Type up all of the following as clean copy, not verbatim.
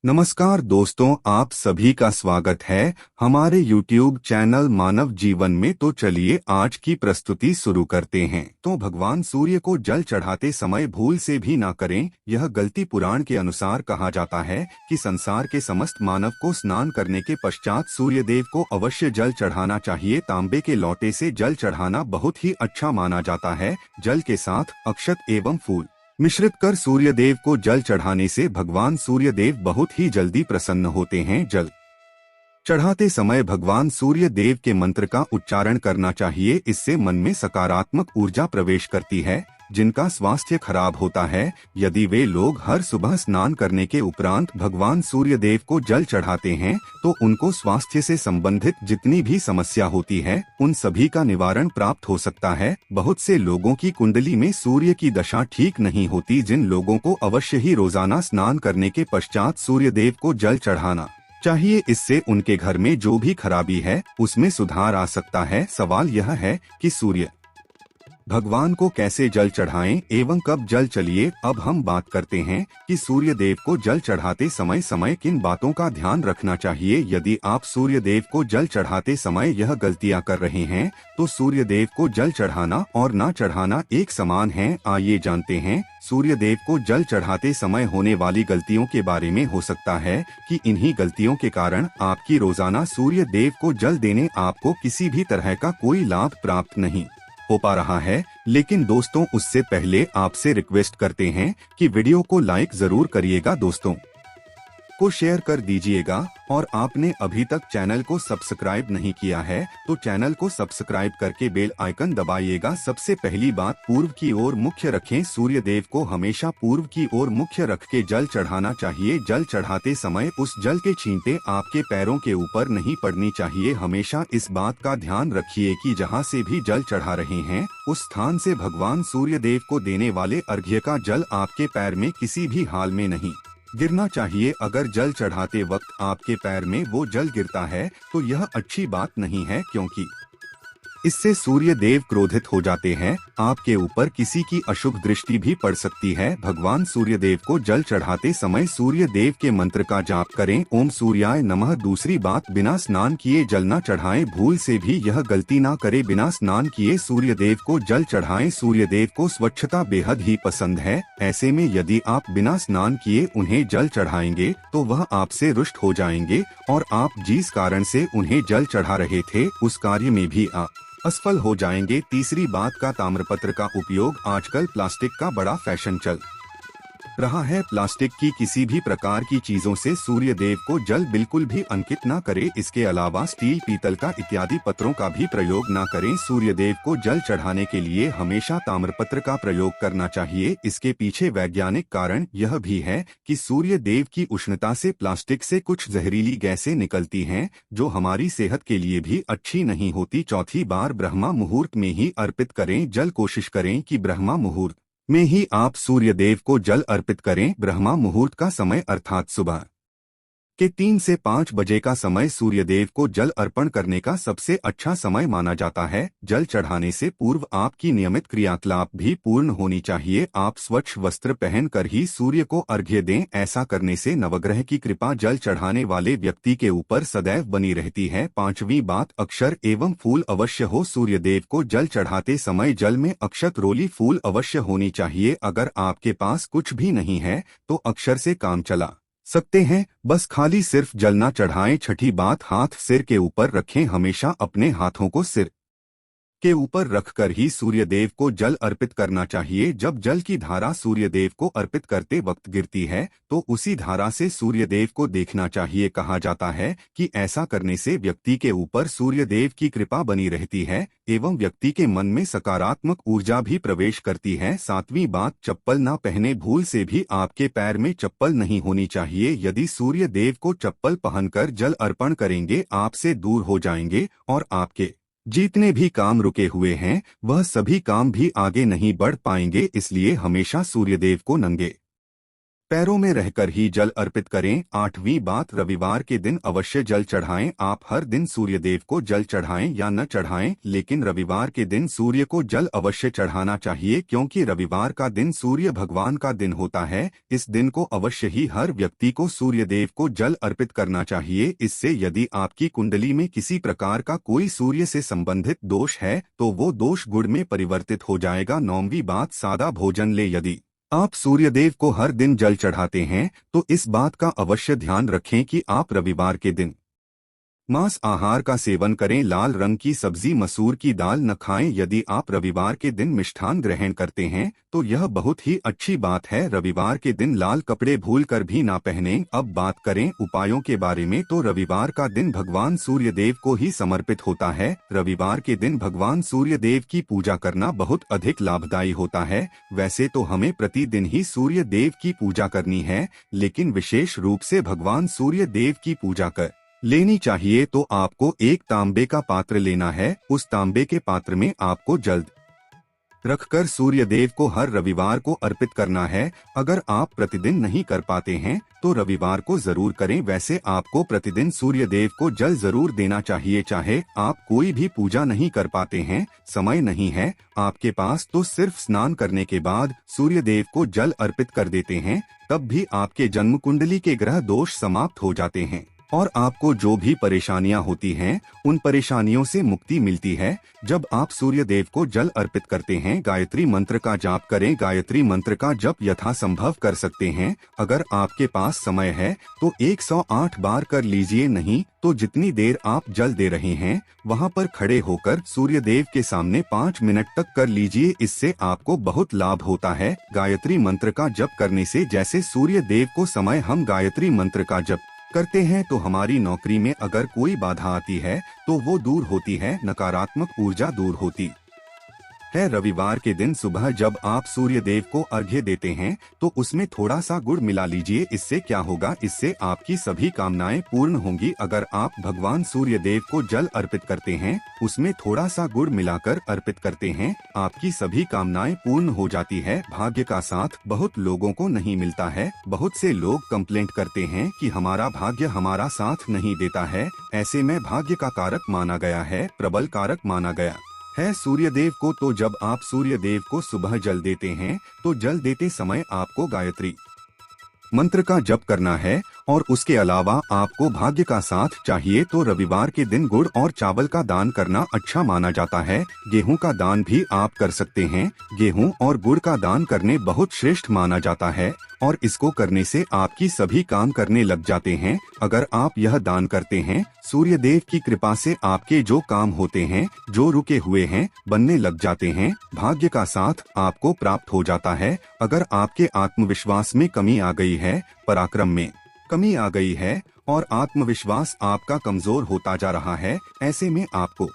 नमस्कार दोस्तों, आप सभी का स्वागत है हमारे YouTube चैनल मानव जीवन में। तो चलिए आज की प्रस्तुति शुरू करते हैं। तो भगवान सूर्य को जल चढ़ाते समय भूल से भी ना करें। यह गलती पुराण के अनुसार कहा जाता है कि संसार के समस्त मानव को स्नान करने के पश्चात सूर्य देव को अवश्य जल चढ़ाना चाहिए। तांबे के लोटे से जल चढ़ाना बहुत ही अच्छा माना जाता है। जल के साथ अक्षत एवं फूल मिश्रित कर सूर्य देव को जल चढ़ाने से भगवान सूर्य देव बहुत ही जल्दी प्रसन्न होते हैं। जल चढ़ाते समय भगवान सूर्य देव के मंत्र का उच्चारण करना चाहिए। इससे मन में सकारात्मक ऊर्जा प्रवेश करती है। जिनका स्वास्थ्य खराब होता है, यदि वे लोग हर सुबह स्नान करने के उपरांत भगवान सूर्य देव को जल चढ़ाते हैं तो उनको स्वास्थ्य से संबंधित जितनी भी समस्या होती है उन सभी का निवारण प्राप्त हो सकता है। बहुत से लोगों की कुंडली में सूर्य की दशा ठीक नहीं होती, जिन लोगों को अवश्य ही रोजाना स्नान करने के पश्चात सूर्य देव को जल चढ़ाना चाहिए। इससे उनके घर में जो भी खराबी है उसमें सुधार आ सकता है। सवाल यह है कि सूर्य भगवान को कैसे जल चढ़ाएं एवं कब जल। चलिए अब हम बात करते हैं कि सूर्य देव को जल चढ़ाते समय समय किन बातों का ध्यान रखना चाहिए। यदि आप सूर्य देव को जल चढ़ाते समय यह गलतियां कर रहे हैं तो सूर्य देव को जल चढ़ाना और ना चढ़ाना एक समान है। आइए जानते हैं सूर्य देव को जल चढ़ाते समय होने वाली गलतियों के बारे में। हो सकता है कि इन्हीं गलतियों के कारण आपकी रोजाना सूर्य देव को जल देने आपको किसी भी तरह का कोई लाभ प्राप्त नहीं हो पा रहा है। लेकिन दोस्तों, उससे पहले आपसे रिक्वेस्ट करते हैं कि वीडियो को लाइक जरूर करिएगा, दोस्तों को शेयर कर दीजिएगा और आपने अभी तक चैनल को सब्सक्राइब नहीं किया है तो चैनल को सब्सक्राइब करके बेल आइकन दबाइएगा। सबसे पहली बात, पूर्व की ओर मुख्य रखें। सूर्य देव को हमेशा पूर्व की ओर मुख्य रख के जल चढ़ाना चाहिए। जल चढ़ाते समय उस जल के छींटे आपके पैरों के ऊपर नहीं पड़नी चाहिए। हमेशा इस बात का ध्यान रखिए कि जहाँ से भी जल चढ़ा रहे हैं उस स्थान से भगवान सूर्य देव को देने वाले अर्घ्य का जल आपके पैर में किसी भी हाल में नहीं गिरना चाहिए। अगर जल चढ़ाते वक्त आपके पैर में वो जल गिरता है तो यह अच्छी बात नहीं है, क्योंकि इससे सूर्य देव क्रोधित हो जाते हैं। आपके ऊपर किसी की अशुभ दृष्टि भी पड़ सकती है। भगवान सूर्य देव को जल चढ़ाते समय सूर्य देव के मंत्र का जाप करें, ओम सूर्याय नमः। दूसरी बात, बिना स्नान किए जल न चढ़ाएं। भूल से भी यह गलती ना करें, बिना स्नान किए सूर्य देव को जल चढ़ाएं। सूर्य देव को स्वच्छता बेहद ही पसंद है। ऐसे में यदि आप बिना स्नान किए उन्हें जल चढ़ाएंगे तो वह आपसे रुष्ट हो जाएंगे और आप जिस कारण से उन्हें जल चढ़ा रहे थे उस कार्य में भी आप असफल हो जाएंगे। तीसरी बात का, ताम्रपत्र का उपयोग। आजकल प्लास्टिक का बड़ा फैशन चल रहा है। प्लास्टिक की किसी भी प्रकार की चीजों से सूर्य देव को जल बिल्कुल भी अंकित ना करें। इसके अलावा स्टील, पीतल का इत्यादि पत्रों का भी प्रयोग ना करें। सूर्य देव को जल चढ़ाने के लिए हमेशा ताम्रपत्र का प्रयोग करना चाहिए। इसके पीछे वैज्ञानिक कारण यह भी है कि सूर्य देव की उष्णता से प्लास्टिक से कुछ जहरीली गैसें निकलती हैं जो हमारी सेहत के लिए भी अच्छी नहीं होती। चौथी बार, ब्रह्मा मुहूर्त में ही अर्पित करें जल। कोशिश करें कि ब्रह्मा मुहूर्त में ही आप सूर्य देव को जल अर्पित करें। ब्रह्मा मुहूर्त का समय अर्थात सुबह के 3 से 5 बजे का समय सूर्य देव को जल अर्पण करने का सबसे अच्छा समय माना जाता है। जल चढ़ाने से पूर्व आपकी नियमित क्रियाकलाप भी पूर्ण होनी चाहिए। आप स्वच्छ वस्त्र पहनकर ही सूर्य को अर्घ्य दें। ऐसा करने से नवग्रह की कृपा जल चढ़ाने वाले व्यक्ति के ऊपर सदैव बनी रहती है। पांचवी बात, अक्षर एवं फूल अवश्य हो। सूर्य देव को जल चढ़ाते समय जल में अक्षत, रोली, फूल अवश्य होनी चाहिए। अगर आपके पास कुछ भी नहीं है तो अक्षर से काम चला सकते हैं, बस खाली सिर्फ जल ना चढ़ाएं। छठी बात, हाथ सिर के ऊपर रखें। हमेशा अपने हाथों को सिर के ऊपर रखकर ही सूर्य देव को जल अर्पित करना चाहिए। जब जल की धारा सूर्य देव को अर्पित करते वक्त गिरती है तो उसी धारा से सूर्य देव को देखना चाहिए। कहा जाता है कि ऐसा करने से व्यक्ति के ऊपर सूर्य देव की कृपा बनी रहती है एवं व्यक्ति के मन में सकारात्मक ऊर्जा भी प्रवेश करती है। सातवीं बात, चप्पल ना पहने। भूल से भी आपके पैर में चप्पल नहीं होनी चाहिए। यदि सूर्य देव को चप्पल पहनकर जल अर्पण करेंगे आपसे दूर हो जाएंगे और आपके जितने भी काम रुके हुए हैं वह सभी काम भी आगे नहीं बढ़ पाएंगे। इसलिए हमेशा सूर्यदेव को नंगे पैरों में रहकर ही जल अर्पित करें। 8वीं बात, रविवार के दिन अवश्य जल चढ़ाएं। आप हर दिन सूर्यदेव को जल चढ़ाएं या न चढ़ाएं, लेकिन रविवार के दिन सूर्य को जल अवश्य चढ़ाना चाहिए, क्योंकि रविवार का दिन सूर्य भगवान का दिन होता है। इस दिन को अवश्य ही हर व्यक्ति को सूर्यदेव को जल अर्पित करना चाहिए। इससे यदि आपकी कुंडली में किसी प्रकार का कोई सूर्य से संबंधित दोष है तो वो दोष गुण में परिवर्तित हो जाएगा। 9वीं बात, सादा भोजन ले। यदि आप सूर्यदेव को हर दिन जल चढ़ाते हैं तो इस बात का अवश्य ध्यान रखें कि आप रविवार के दिन मांस आहार का सेवन करें। लाल रंग की सब्जी, मसूर की दाल न खाएं। यदि आप रविवार के दिन मिष्ठान ग्रहण करते हैं तो यह बहुत ही अच्छी बात है। रविवार के दिन लाल कपड़े भूलकर भी ना पहनें। अब बात करें उपायों के बारे में, तो रविवार का दिन भगवान सूर्यदेव को ही समर्पित होता है। रविवार के दिन भगवान सूर्यदेव की पूजा करना बहुत अधिक लाभदायी होता है। वैसे तो हमें प्रतिदिन ही सूर्यदेव की पूजा करनी है, लेकिन विशेष रूप से भगवान सूर्यदेव की पूजा कर लेनी चाहिए तो आपको एक तांबे का पात्र लेना है। उस तांबे के पात्र में आपको जल रखकर सूर्यदेव को हर रविवार को अर्पित करना है। अगर आप प्रतिदिन नहीं कर पाते हैं तो रविवार को जरूर करें। वैसे आपको प्रतिदिन सूर्यदेव को जल जरूर देना चाहिए। चाहे आप कोई भी पूजा नहीं कर पाते हैं, समय नहीं है आपके पास, तो सिर्फ स्नान करने के बाद सूर्यदेव को जल अर्पित कर देते हैं, तब भी आपके जन्म कुंडली के ग्रह दोष समाप्त हो जाते हैं और आपको जो भी परेशानियां होती हैं उन परेशानियों से मुक्ति मिलती है। जब आप सूर्यदेव को जल अर्पित करते हैं, गायत्री मंत्र का जाप करें। गायत्री मंत्र का जप यथासंभव कर सकते हैं। अगर आपके पास समय है तो 108 बार कर लीजिए, नहीं तो जितनी देर आप जल दे रहे हैं वहां पर खड़े होकर सूर्यदेव के सामने 5 मिनट तक कर लीजिए। इससे आपको बहुत लाभ होता है। गायत्री मंत्र का जप करने से जैसे सूर्यदेव को समय हम गायत्री मंत्र का जप करते हैं तो हमारी नौकरी में अगर कोई बाधा आती है तो वो दूर होती है, नकारात्मक ऊर्जा दूर होती है। रविवार के दिन सुबह जब आप सूर्यदेव को अर्घ्य देते हैं तो उसमें थोड़ा सा गुड़ मिला लीजिए। इससे क्या होगा, इससे आपकी सभी कामनाएं पूर्ण होंगी। अगर आप भगवान सूर्यदेव को जल अर्पित करते हैं, उसमें थोड़ा सा गुड़ मिलाकर अर्पित करते हैं, आपकी सभी कामनाएं पूर्ण हो जाती है। भाग्य का साथ बहुत लोगों को नहीं मिलता है। बहुत से लोग कंप्लेंट करते हैं कि हमारा भाग्य हमारा साथ नहीं देता है। ऐसे में भाग्य का कारक माना गया है, प्रबल कारक माना गया है सूर्यदेव को। तो जब आप सूर्यदेव को सुबह जल देते हैं तो जल देते समय आपको गायत्री मंत्र का जप करना है और उसके अलावा आपको भाग्य का साथ चाहिए तो रविवार के दिन गुड़ और चावल का दान करना अच्छा माना जाता है। गेहूं का दान भी आप कर सकते हैं। गेहूं और गुड़ का दान करने बहुत श्रेष्ठ माना जाता है और इसको करने से आपकी सभी काम करने लग जाते हैं। अगर आप यह दान करते हैं, सूर्यदेव की कृपा से आपके जो काम होते हैं, जो रुके हुए हैं, बनने लग जाते हैं। भाग्य का साथ आपको प्राप्त हो जाता है। अगर आपके आत्मविश्वास में कमी आ गई है, पराक्रम में कमी आ गई है और आत्मविश्वास आपका कमजोर होता जा रहा है, ऐसे में आपको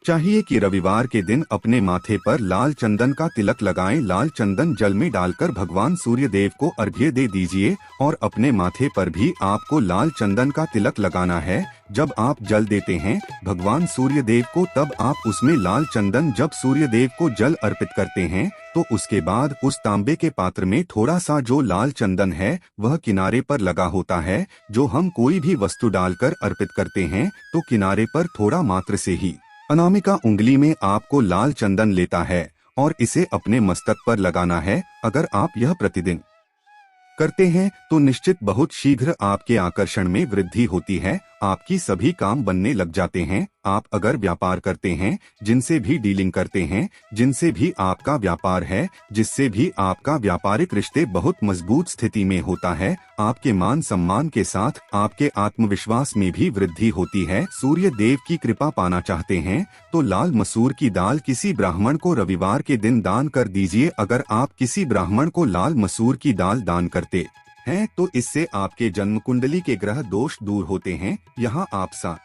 चाहिए कि रविवार के दिन अपने माथे पर लाल चंदन का तिलक लगाएं। लाल चंदन जल में डालकर भगवान सूर्यदेव को अर्घ्य दे दीजिए और अपने माथे पर भी आपको लाल चंदन का तिलक लगाना है। जब आप जल देते हैं भगवान सूर्यदेव को, तब आप उसमें लाल चंदन, जब सूर्यदेव को जल अर्पित करते हैं तो उसके बाद उस तांबे के पात्र में थोड़ा सा जो लाल चंदन है वह किनारे पर लगा होता है। जो हम कोई भी वस्तु डालकर अर्पित करते हैं तो किनारे पर थोड़ा मात्र से ही अनामिका उंगली में आपको लाल चंदन लेता है और इसे अपने मस्तक पर लगाना है। अगर आप यह प्रतिदिन करते हैं तो निश्चित बहुत शीघ्र आपके आकर्षण में वृद्धि होती है, आपकी सभी काम बनने लग जाते हैं। आप अगर व्यापार करते हैं, जिनसे भी डीलिंग करते हैं, जिनसे भी आपका व्यापार है, जिससे भी आपका व्यापारिक रिश्ते बहुत मजबूत स्थिति में होता है, आपके मान सम्मान के साथ आपके आत्मविश्वास में भी वृद्धि होती है। सूर्य देव की कृपा पाना चाहते हैं तो लाल मसूर की दाल किसी ब्राह्मण को रविवार के दिन दान कर दीजिए। अगर आप किसी ब्राह्मण को लाल मसूर की दाल दान करते हैं तो इससे आपके जन्म कुंडली के ग्रह दोष दूर होते हैं। यहाँ आप सा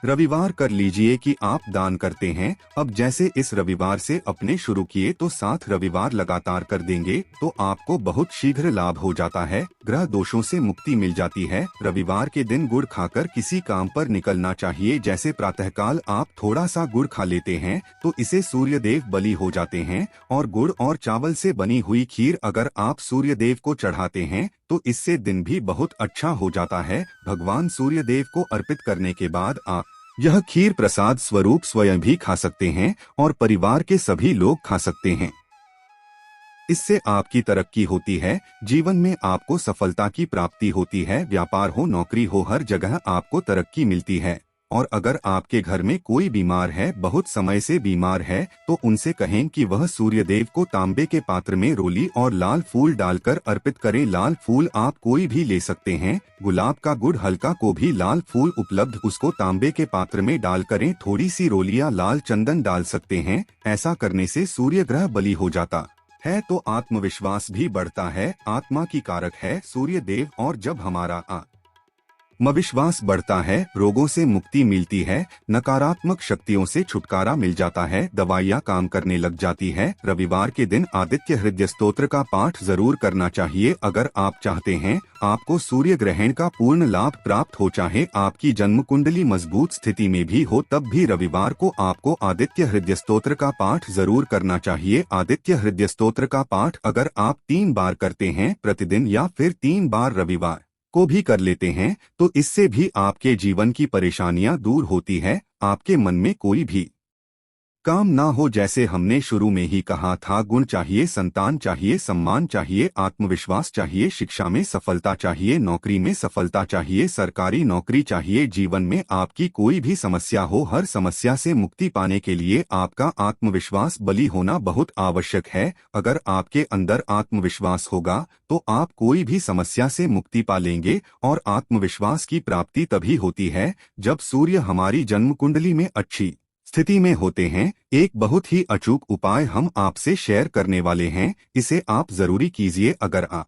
रविवार कर लीजिए कि आप दान करते हैं। अब जैसे इस रविवार से अपने शुरू किए तो 7 रविवार लगातार कर देंगे तो आपको बहुत शीघ्र लाभ हो जाता है। ग्रह दोषों से मुक्ति मिल जाती है। रविवार के दिन गुड़ खाकर किसी काम पर निकलना चाहिए। जैसे प्रातःकाल आप थोड़ा सा गुड़ खा लेते हैं तो इसे सूर्य देव बलि हो जाते हैं। और गुड़ और चावल से बनी हुई खीर अगर आप सूर्य देव को चढ़ाते हैं तो इससे दिन भी बहुत अच्छा हो जाता है। भगवान सूर्य देव को अर्पित करने के बाद आप यह खीर प्रसाद स्वरूप स्वयं भी खा सकते हैं और परिवार के सभी लोग खा सकते हैं। इससे आपकी तरक्की होती है, जीवन में आपको सफलता की प्राप्ति होती है। व्यापार हो, नौकरी हो, हर जगह आपको तरक्की मिलती है। और अगर आपके घर में कोई बीमार है, बहुत समय से बीमार है, तो उनसे कहें कि वह सूर्य देव को तांबे के पात्र में रोली और लाल फूल डालकर अर्पित करें। लाल फूल आप कोई भी ले सकते हैं। गुलाब का गुड़ हल्का को भी लाल फूल उपलब्ध, उसको तांबे के पात्र में डाल करें। थोड़ी सी रोलियां लाल चंदन डाल सकते हैं। ऐसा करने से सूर्य ग्रह बलि हो जाता है तो आत्मविश्वास भी बढ़ता है। आत्मा की कारक है सूर्य देव और जब हमारा आत्मविश्वास बढ़ता है, रोगों से मुक्ति मिलती है, नकारात्मक शक्तियों से छुटकारा मिल जाता है, दवाइयाँ काम करने लग जाती है। रविवार के दिन आदित्य हृदय स्तोत्र का पाठ जरूर करना चाहिए। अगर आप चाहते हैं आपको सूर्य ग्रहण का पूर्ण लाभ प्राप्त हो, चाहे आपकी जन्म कुंडली मजबूत स्थिति में भी हो, तब भी रविवार को आपको आदित्य हृदय स्तोत्र का पाठ जरूर करना चाहिए। आदित्य हृदय स्तोत्र का पाठ अगर आप 3 बार करते हैं प्रतिदिन या फिर 3 बार रविवार को भी कर लेते हैं तो इससे भी आपके जीवन की परेशानियां दूर होती है। आपके मन में कोई भी काम ना हो, जैसे हमने शुरू में ही कहा था, गुण चाहिए, संतान चाहिए, सम्मान चाहिए, आत्मविश्वास चाहिए, शिक्षा में सफलता चाहिए, नौकरी में सफलता चाहिए, सरकारी नौकरी चाहिए। जीवन में आपकी कोई भी समस्या हो, हर समस्या से मुक्ति पाने के लिए आपका आत्मविश्वास बलि होना बहुत आवश्यक है। अगर आपके अंदर आत्मविश्वास होगा तो आप कोई भी समस्या से मुक्ति पा लेंगे। और आत्मविश्वास की प्राप्ति तभी होती है जब सूर्य हमारी जन्म कुंडली में अच्छी स्थिति में होते हैं। एक बहुत ही अचूक उपाय हम आपसे शेयर करने वाले हैं, इसे आप जरूरी कीजिए। अगर आप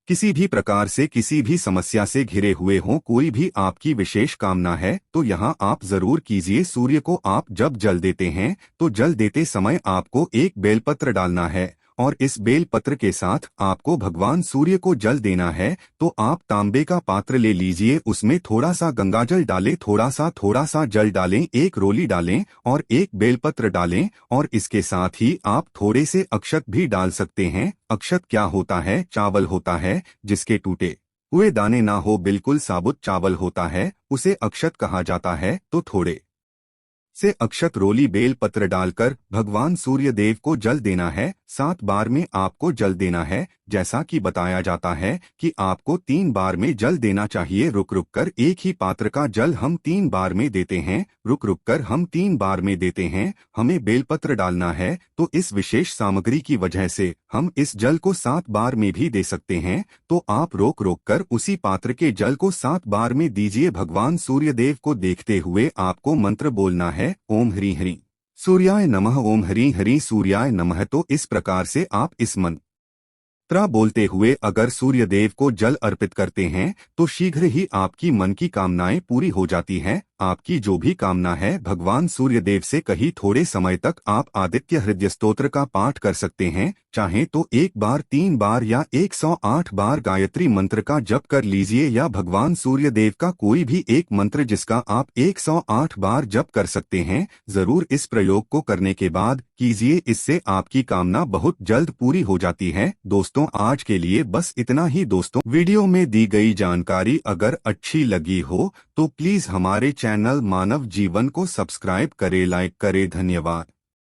किसी भी प्रकार से किसी भी समस्या से घिरे हुए हों, कोई भी आपकी विशेष कामना है, तो यहाँ आप जरूर कीजिए। सूर्य को आप जब जल देते हैं तो जल देते समय आपको एक बेलपत्र डालना है और इस बेलपत्र के साथ आपको भगवान सूर्य को जल देना है। तो आप तांबे का पात्र ले लीजिए, उसमें थोड़ा सा गंगाजल डालें, थोड़ा सा जल डालें, एक रोली डालें और एक बेलपत्र डालें। और इसके साथ ही आप थोड़े से अक्षत भी डाल सकते हैं। अक्षत क्या होता है? चावल होता है जिसके टूटे हुए दाने ना हो, बिल्कुल साबुत चावल होता है, उसे अक्षत कहा जाता है। तो थोड़े से अक्षत रोली बेल पत्र डालकर भगवान सूर्य देव को जल देना है। 7 बार में आपको जल देना है। जैसा कि बताया जाता है कि आपको 3 बार में जल देना चाहिए। रुक रुक कर एक ही पात्र का जल हम 3 बार में देते हैं। रुक रुक कर हम 3 बार में देते हैं। हमें बेलपत्र डालना है तो इस विशेष सामग्री की वजह से हम इस जल को 7 बार में भी दे सकते हैं। तो आप रोक रोक कर उसी पात्र के जल को 7 बार में दीजिए। भगवान सूर्य देव को देखते हुए आपको मंत्र बोलना है, ओम ह्रीं ह्रीं सूर्याय नमः, ओम ह्रीं ह्रीं सूर्याय नमः। तो इस प्रकार से आप इस मंत्र बोलते हुए अगर सूर्य देव को जल अर्पित करते हैं तो शीघ्र ही आपकी मन की कामनाएं पूरी हो जाती हैं। आपकी जो भी कामना है भगवान सूर्य देव से कही। थोड़े समय तक आप आदित्य हृदय स्तोत्र का पाठ कर सकते हैं। चाहे तो 1 बार, 3 बार या 108 बार गायत्री मंत्र का जप कर लीजिए, या भगवान सूर्य देव का कोई भी एक मंत्र जिसका आप 108 बार जप कर सकते हैं। जरूर इस प्रयोग को करने के बाद कीजिए, इससे आपकी कामना बहुत जल्द पूरी हो जाती है। दोस्तों, आज के लिए बस इतना ही। दोस्तों, वीडियो में दी गई जानकारी अगर अच्छी लगी हो तो प्लीज हमारे चैनल मानव जीवन को सब्सक्राइब करें, लाइक करें। धन्यवाद।